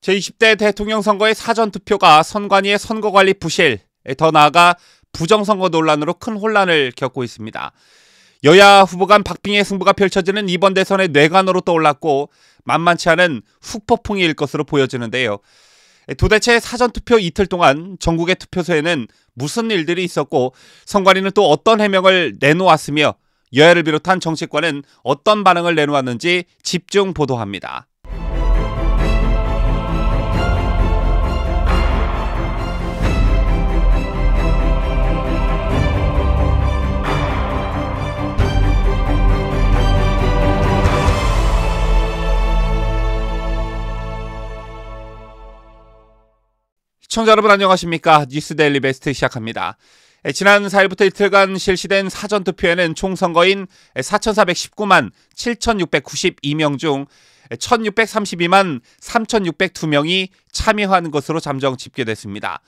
제20대 대통령 선거의 사전투표가 선관위의 선거관리 부실, 더 나아가 부정선거 논란으로 큰 혼란을 겪고 있습니다. 여야 후보 간 박빙의 승부가 펼쳐지는 이번 대선의 뇌관으로 떠올랐고 만만치 않은 후폭풍일 것으로 보여지는데요. 도대체 사전투표 이틀 동안 전국의 투표소에는 무슨 일들이 있었고 선관위는 또 어떤 해명을 내놓았으며 여야를 비롯한 정치권은 어떤 반응을 내놓았는지 집중 보도합니다. 시청자 여러분 안녕하십니까? 뉴스데일리 베스트 시작합니다. 지난 4일부터 이틀간 실시된 사전투표에는 총 선거인 4,419만 7,692명 중 1,632만 3,602명이 참여한 것으로 잠정 집계됐습니다.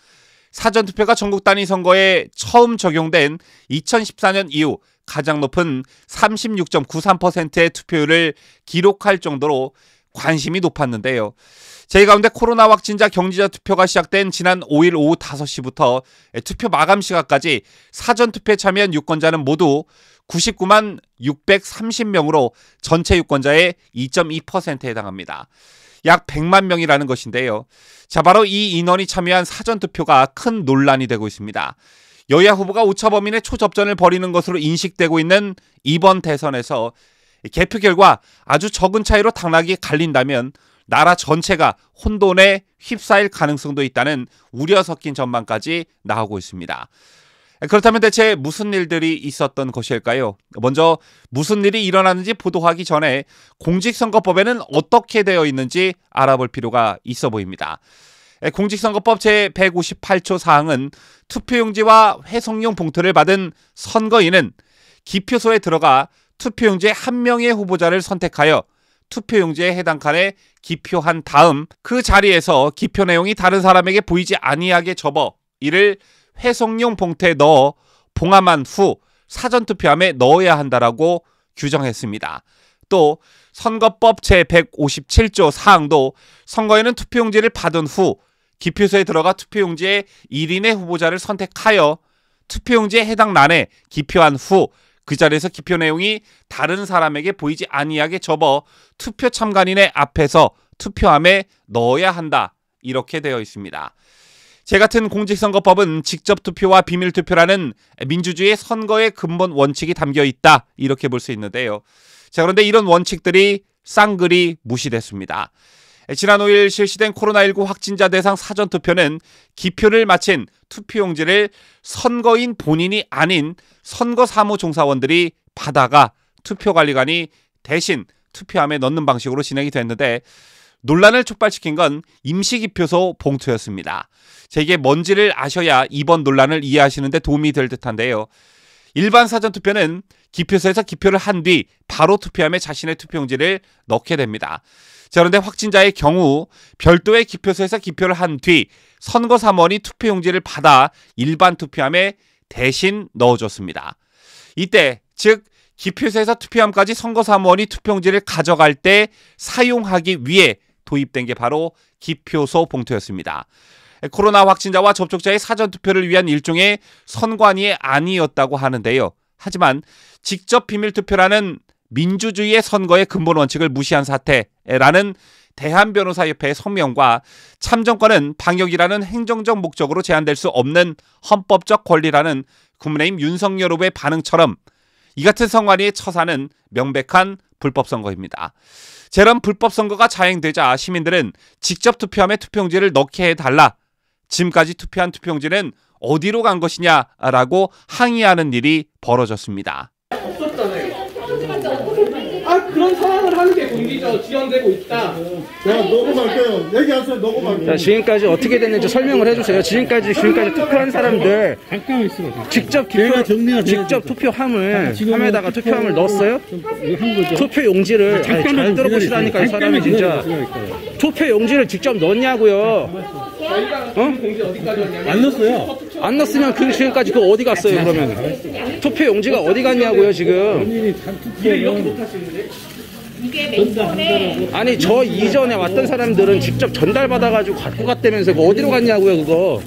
사전투표가 전국 단위 선거에 처음 적용된 2014년 이후 가장 높은 36.93%의 투표율을 기록할 정도로 관심이 높았는데요. 제 가운데 코로나 확진자 경지자 투표가 시작된 지난 5일 오후 5시부터 투표 마감 시각까지 사전투표에 참여한 유권자는 모두 99만 630명으로 전체 유권자의 2.2%에 해당합니다. 약 100만 명이라는 것인데요. 자, 바로 이 인원이 참여한 사전투표가 큰 논란이 되고 있습니다. 여야 후보가 오차범위의 초접전을 벌이는 것으로 인식되고 있는 이번 대선에서 개표 결과 아주 적은 차이로 당락이 갈린다면 나라 전체가 혼돈에 휩싸일 가능성도 있다는 우려 섞인 전망까지 나오고 있습니다. 그렇다면 대체 무슨 일들이 있었던 것일까요? 먼저 무슨 일이 일어났는지 보도하기 전에 공직선거법에는 어떻게 되어 있는지 알아볼 필요가 있어 보입니다. 공직선거법 제158조 사항은 투표용지와 회송용 봉투를 받은 선거인은 기표소에 들어가 투표용지에 한 명의 후보자를 선택하여 투표용지에 해당 칸에 기표한 다음 그 자리에서 기표 내용이 다른 사람에게 보이지 아니하게 접어 이를 회송용 봉투에 넣어 봉함한 후 사전투표함에 넣어야 한다라고 규정했습니다. 또 선거법 제157조 사항도 선거에는 투표용지를 받은 후 기표소에 들어가 투표용지에 1인의 후보자를 선택하여 투표용지에 해당 란에 기표한 후 그 자리에서 기표 내용이 다른 사람에게 보이지 아니하게 접어 투표 참관인의 앞에서 투표함에 넣어야 한다. 이렇게 되어 있습니다. 제 같은 공직선거법은 직접투표와 비밀투표라는 민주주의의 선거의 근본 원칙이 담겨 있다. 이렇게 볼 수 있는데요. 자, 그런데 이런 원칙들이 쌍그리 무시됐습니다. 지난 5일 실시된 코로나19 확진자 대상 사전투표는 기표를 마친 투표용지를 선거인 본인이 아닌 선거사무종사원들이 받아가 투표관리관이 대신 투표함에 넣는 방식으로 진행이 됐는데 논란을 촉발시킨 건 임시기표소 봉투였습니다. 이게 뭔지를 아셔야 이번 논란을 이해하시는 데 도움이 될 듯한데요. 일반 사전투표는 기표소에서 기표를 한 뒤 바로 투표함에 자신의 투표용지를 넣게 됩니다. 자, 그런데 확진자의 경우 별도의 기표소에서 기표를 한 뒤 선거사무원이 투표용지를 받아 일반 투표함에 대신 넣어줬습니다. 이때 즉 기표소에서 투표함까지 선거사무원이 투표용지를 가져갈 때 사용하기 위해 도입된 게 바로 기표소 봉투였습니다. 코로나 확진자와 접촉자의 사전투표를 위한 일종의 선관위의 안이었다고 하는데요. 하지만 직접 비밀투표라는 민주주의의 선거의 근본 원칙을 무시한 사태라는 대한변호사협회의 성명과 참정권은 방역이라는 행정적 목적으로 제한될 수 없는 헌법적 권리라는 국민의힘 윤석열 후보의 반응처럼 이 같은 선관위의 처사는 명백한 불법선거입니다. 이런 불법선거가 자행되자 시민들은 직접 투표함에 투표용지를 넣게 해달라. 지금까지 투표한 투표용지는 어디로 간 것이냐라고 항의하는 일이 벌어졌습니다. 그런 상황을 하는 게 공기적 지연되고 있다. 자, 녹음할게요. 얘기하세요. 녹음할게요. 자, 지금까지 어떻게 됐는지 설명을 해주세요. 지금까지 투표한 사람들 직접 투표함을 함에다가 투표함을 넣었어요? 투표 용지를 잘 들어보시라니까요. 사람이 진짜 투표 용지를 직접 넣었냐고요. 안 넣었어요. 안 넣었으면 지금까지 그거 어디 갔어요? 그러면 투표 용지가 어디 갔냐고요 지금. 이게 맨손에 아니 저 이전에 왔던 사람들은 직접 전달받아가지고 갖고 갔다면서 그거 어디로 갔냐고요 그거.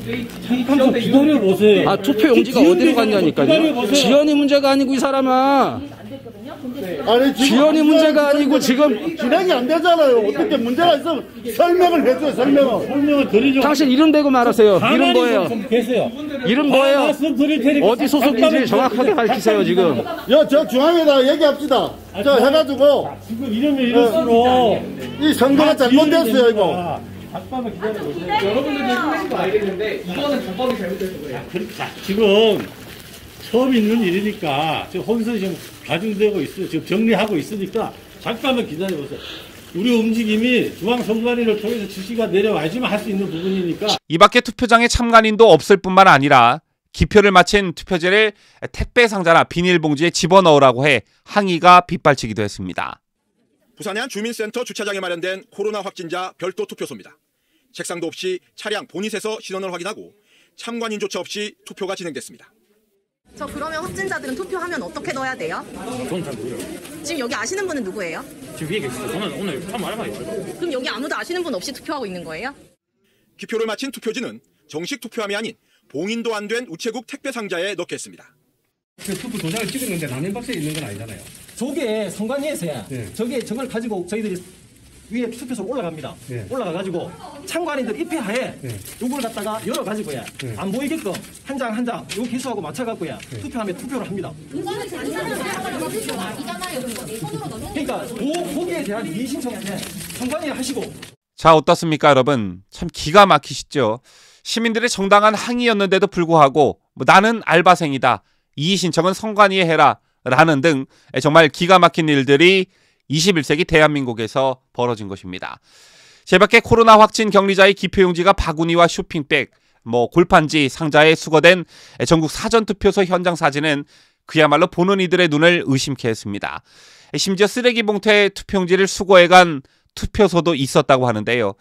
한번 기다려보세요. 아 투표 용지가 어디로 갔냐니까요. 지연이 문제가 아니고 이 사람아. 아니, 지연이 문제가 아니고 지금 진행이 안 되잖아요. 어떻게 문제가 있으면 설명을 해줘요, 설명을 드리죠. 당신 이름 대고 말하세요. 이름 뭐예요? 계세요. 이름 뭐예요? 말씀드릴 테니까 어디 소속인지 정확하게 밝히세요 지금. 저 중앙에다 얘기합시다. 저 해가지고 지금 이러면 이럴수록 이 선거가 잘못됐어요 이거. 여러분들 힘내신 거 알겠는데 이거는 정법이 잘못돼서 그래요. 지금 처음 있는 일이니까 지금 혼선이 지금 가중되고 있어요. 지금 정리하고 있으니까 잠깐만 기다려보세요. 우리 움직임이 중앙선관위를 통해서 지시가 내려와야지만 할 수 있는 부분이니까. 이 밖에 투표장에 참관인도 없을 뿐만 아니라 기표를 마친 투표지를 택배 상자나 비닐봉지에 집어넣으라고 해 항의가 빗발치기도 했습니다. 부산의 한 주민센터 주차장에 마련된 코로나 확진자 별도 투표소입니다. 책상도 없이 차량 보닛에서 신원을 확인하고 참관인조차 없이 투표가 진행됐습니다. 저 그러면 확진자들은 투표하면 어떻게 넣어야 돼요? 저는 잘 모르요. 지금 여기 아시는 분은 누구예요? 지금 위에 계시죠? 저는 오늘 처음 알아봐요. 그럼 여기 아무도 아시는 분 없이 투표하고 있는 거예요? 기표를 마친 투표지는 정식 투표함이 아닌 봉인도 안 된 우체국 택배 상자에 넣겠습니다. 투표 도장을 찍었는데 남는 박스에 있는 건 아니잖아요. 저게 선관위에서야 네. 저게 저걸 가지고 저희들이 위에 투표소로 올라갑니다. 네. 올라가가지고 참관인들 입회하에 네. 요걸 갖다가 열어가지고야 네. 안 보이게끔 한 장 한 장 요 개수하고 맞춰갖고야 투표함에 투표를 합니다. 그러니까 거기에 대한 이의 신청은 선관위 하시고. 자, 어떻습니까 여러분? 참 기가 막히시죠? 시민들의 정당한 항의였는데도 불구하고 나는 알바생이다. 이의 신청은 선관위에 해라. 라는 등 정말 기가 막힌 일들이 21세기 대한민국에서 벌어진 것입니다. 제밖에 코로나 확진 격리자의 기표용지가 바구니와 쇼핑백, 골판지, 상자에 수거된 전국 사전투표소 현장 사진은 그야말로 보는 이들의 눈을 의심케 했습니다. 심지어 쓰레기 봉투에 투표용지를 수거해간 투표소도 있었다고 하는데요.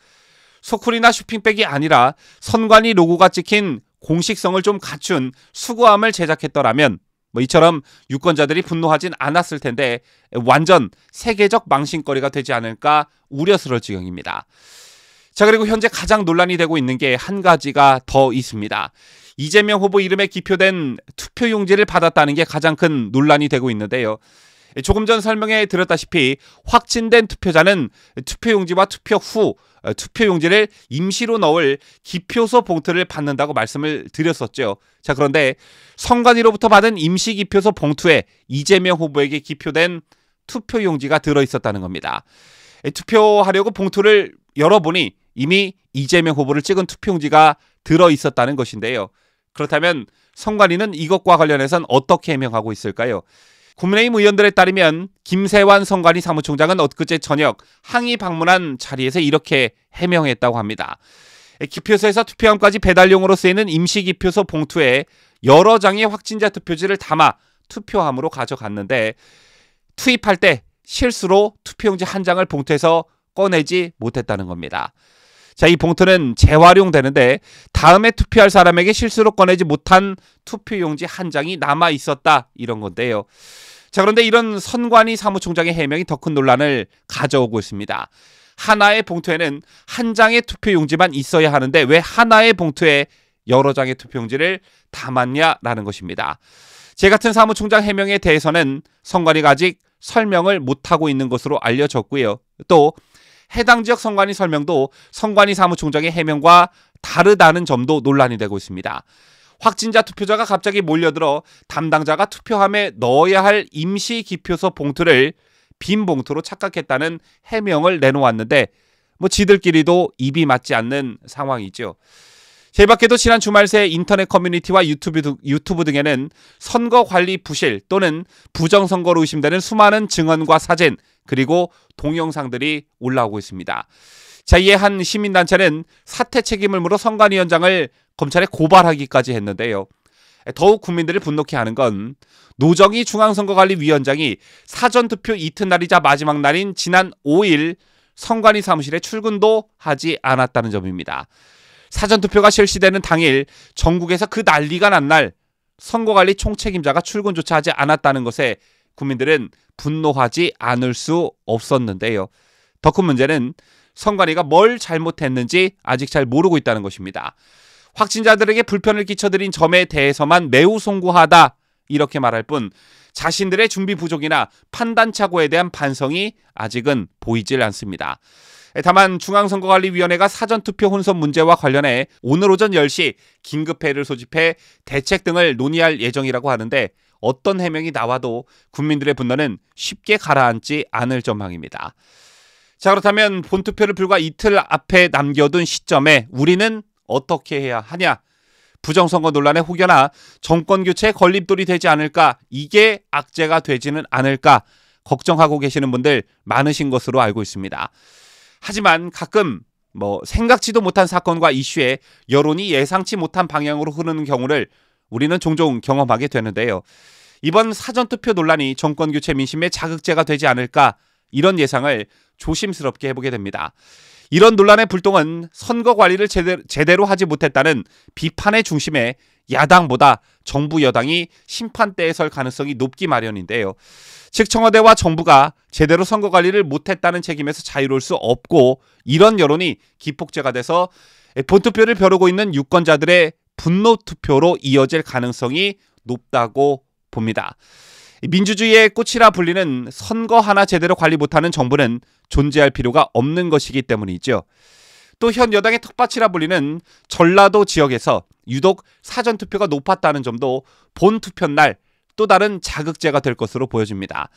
소쿠리나 쇼핑백이 아니라 선관위 로고가 찍힌 공식성을 좀 갖춘 수거함을 제작했더라면 이처럼 유권자들이 분노하진 않았을 텐데 완전 세계적 망신거리가 되지 않을까 우려스러울 지경입니다. 자, 그리고 현재 가장 논란이 되고 있는 게 한 가지가 더 있습니다. 이재명 후보 이름에 기표된 투표용지를 받았다는 게 가장 큰 논란이 되고 있는데요. 조금 전 설명해 드렸다시피 확진된 투표자는 투표용지와 투표 후 투표용지를 임시로 넣을 기표소 봉투를 받는다고 말씀을 드렸었죠. 자, 그런데 선관위로부터 받은 임시 기표소 봉투에 이재명 후보에게 기표된 투표용지가 들어있었다는 겁니다. 투표하려고 봉투를 열어보니 이미 이재명 후보를 찍은 투표용지가 들어있었다는 것인데요. 그렇다면 선관위는 이것과 관련해서는 어떻게 해명하고 있을까요? 국민의힘 의원들에 따르면 김세환 선관위 사무총장은 엊그제 저녁 항의 방문한 자리에서 이렇게 해명했다고 합니다. 기표소에서 투표함까지 배달용으로 쓰이는 임시기표소 봉투에 여러 장의 확진자 투표지를 담아 투표함으로 가져갔는데 투입할 때 실수로 투표용지 한 장을 봉투에서 꺼내지 못했다는 겁니다. 자, 이 봉투는 재활용되는데 다음에 투표할 사람에게 실수로 꺼내지 못한 투표용지 한 장이 남아 있었다, 이런 건데요. 자, 그런데 이런 선관위 사무총장의 해명이 더 큰 논란을 가져오고 있습니다. 하나의 봉투에는 한 장의 투표용지만 있어야 하는데 왜 하나의 봉투에 여러 장의 투표용지를 담았냐라는 것입니다. 제 같은 사무총장 해명에 대해서는 선관위가 아직 설명을 못하고 있는 것으로 알려졌고요. 또 해당 지역 선관위 설명도 선관위 사무총장의 해명과 다르다는 점도 논란이 되고 있습니다. 확진자 투표자가 갑자기 몰려들어 담당자가 투표함에 넣어야 할 임시 기표소 봉투를 빈 봉투로 착각했다는 해명을 내놓았는데 지들끼리도 입이 맞지 않는 상황이죠. 제 밖에도 지난 주말 새 인터넷 커뮤니티와 유튜브 등에는 선거관리 부실 또는 부정선거로 의심되는 수많은 증언과 사진 그리고 동영상들이 올라오고 있습니다. 자, 이에 한 시민단체는 사퇴 책임을 물어 선관위원장을 검찰에 고발하기까지 했는데요. 더욱 국민들을 분노케 하는 건 노정희 중앙선거관리위원장이 사전투표 이튿날이자 마지막 날인 지난 5일 선관위 사무실에 출근도 하지 않았다는 점입니다. 사전투표가 실시되는 당일 전국에서 그 난리가 난 날 선거관리 총책임자가 출근조차 하지 않았다는 것에 국민들은 분노하지 않을 수 없었는데요. 더 큰 문제는 선관위가 뭘 잘못했는지 아직 잘 모르고 있다는 것입니다. 확진자들에게 불편을 끼쳐드린 점에 대해서만 매우 송구하다 이렇게 말할 뿐 자신들의 준비 부족이나 판단 착오에 대한 반성이 아직은 보이질 않습니다. 다만 중앙선거관리위원회가 사전투표 혼선 문제와 관련해 오늘 오전 10시 긴급회의를 소집해 대책 등을 논의할 예정이라고 하는데 어떤 해명이 나와도 국민들의 분노는 쉽게 가라앉지 않을 전망입니다. 자, 그렇다면 본투표를 불과 이틀 앞에 남겨둔 시점에 우리는 어떻게 해야 하냐? 부정선거 논란에 혹여나 정권교체에 걸림돌이 되지 않을까? 이게 악재가 되지는 않을까? 걱정하고 계시는 분들 많으신 것으로 알고 있습니다. 하지만 가끔 생각지도 못한 사건과 이슈에 여론이 예상치 못한 방향으로 흐르는 경우를 우리는 종종 경험하게 되는데요. 이번 사전투표 논란이 정권교체 민심의 자극제가 되지 않을까? 이런 예상을 조심스럽게 해보게 됩니다. 이런 논란의 불똥은 선거 관리를 제대로 하지 못했다는 비판의 중심에 야당보다 정부 여당이 심판대에 설 가능성이 높기 마련인데요. 즉 청와대와 정부가 제대로 선거 관리를 못했다는 책임에서 자유로울 수 없고 이런 여론이 기폭제가 돼서 본투표를 벼르고 있는 유권자들의 분노투표로 이어질 가능성이 높다고 봅니다. 민주주의의 꽃이라 불리는 선거 하나 제대로 관리 못하는 정부는 존재할 필요가 없는 것이기 때문이죠. 또 현 여당의 텃밭이라 불리는 전라도 지역에서 유독 사전투표가 높았다는 점도 본투표 날 또 다른 자극제가 될 것으로 보여집니다.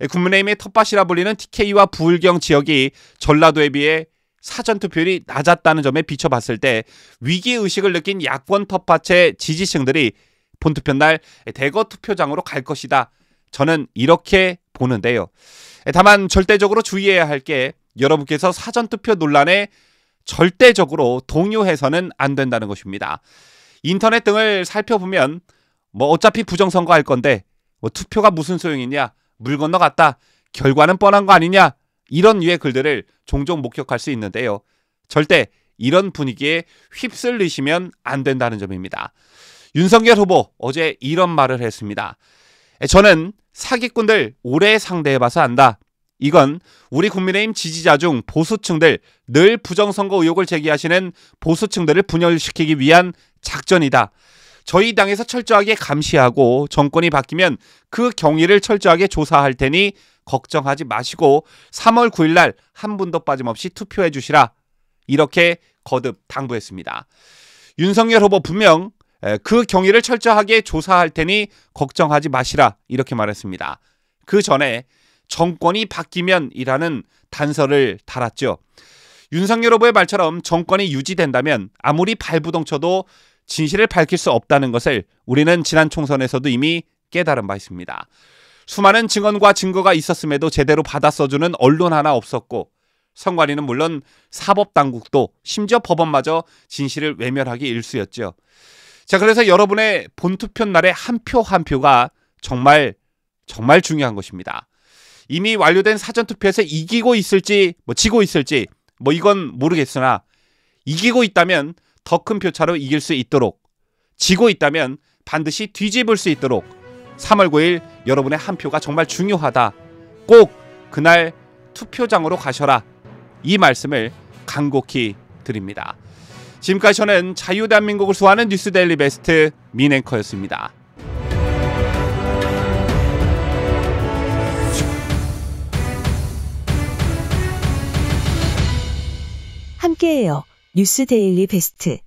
국민의힘의 텃밭이라 불리는 TK와 부울경 지역이 전라도에 비해 사전투표율이 낮았다는 점에 비춰봤을 때 위기의식을 느낀 야권 텃밭의 지지층들이 본투표 날 대거 투표장으로 갈 것이다. 저는 이렇게 보는데요. 다만 절대적으로 주의해야 할 게 여러분께서 사전투표 논란에 절대적으로 동요해서는 안 된다는 것입니다. 인터넷 등을 살펴보면 어차피 부정선거 할 건데 투표가 무슨 소용이냐, 물 건너갔다, 결과는 뻔한 거 아니냐 이런 류의 글들을 종종 목격할 수 있는데요. 절대 이런 분위기에 휩쓸리시면 안 된다는 점입니다. 윤석열 후보 어제 이런 말을 했습니다. 저는 사기꾼들 오래 상대해봐서 안다. 이건 우리 국민의힘 지지자 중 보수층들, 늘 부정선거 의혹을 제기하시는 보수층들을 분열시키기 위한 작전이다. 저희 당에서 철저하게 감시하고 정권이 바뀌면 그 경위를 철저하게 조사할 테니 걱정하지 마시고 3월 9일 날 한 분도 빠짐없이 투표해 주시라. 이렇게 거듭 당부했습니다. 윤석열 후보 분명 그 경위를 철저하게 조사할 테니 걱정하지 마시라 이렇게 말했습니다. 그 전에 정권이 바뀌면이라는 단서를 달았죠. 윤석열 후보의 말처럼 정권이 유지된다면 아무리 발부동쳐도 진실을 밝힐 수 없다는 것을 우리는 지난 총선에서도 이미 깨달은 바 있습니다. 수많은 증언과 증거가 있었음에도 제대로 받아 써주는 언론 하나 없었고 선관위는 물론 사법당국도 심지어 법원마저 진실을 외면하기 일쑤였죠. 자, 그래서 여러분의 본투표 날의 한 표 한 표가 정말 중요한 것입니다. 이미 완료된 사전투표에서 이기고 있을지 지고 있을지 이건 모르겠으나 이기고 있다면 더 큰 표차로 이길 수 있도록, 지고 있다면 반드시 뒤집을 수 있도록 3월 9일 여러분의 한 표가 정말 중요하다. 꼭 그날 투표장으로 가셔라. 이 말씀을 간곡히 드립니다. 지금까지 저는 자유대한민국을 수호하는 뉴스데일리 베스트 민앵커였습니다. 함께해요. 뉴스데일리 베스트.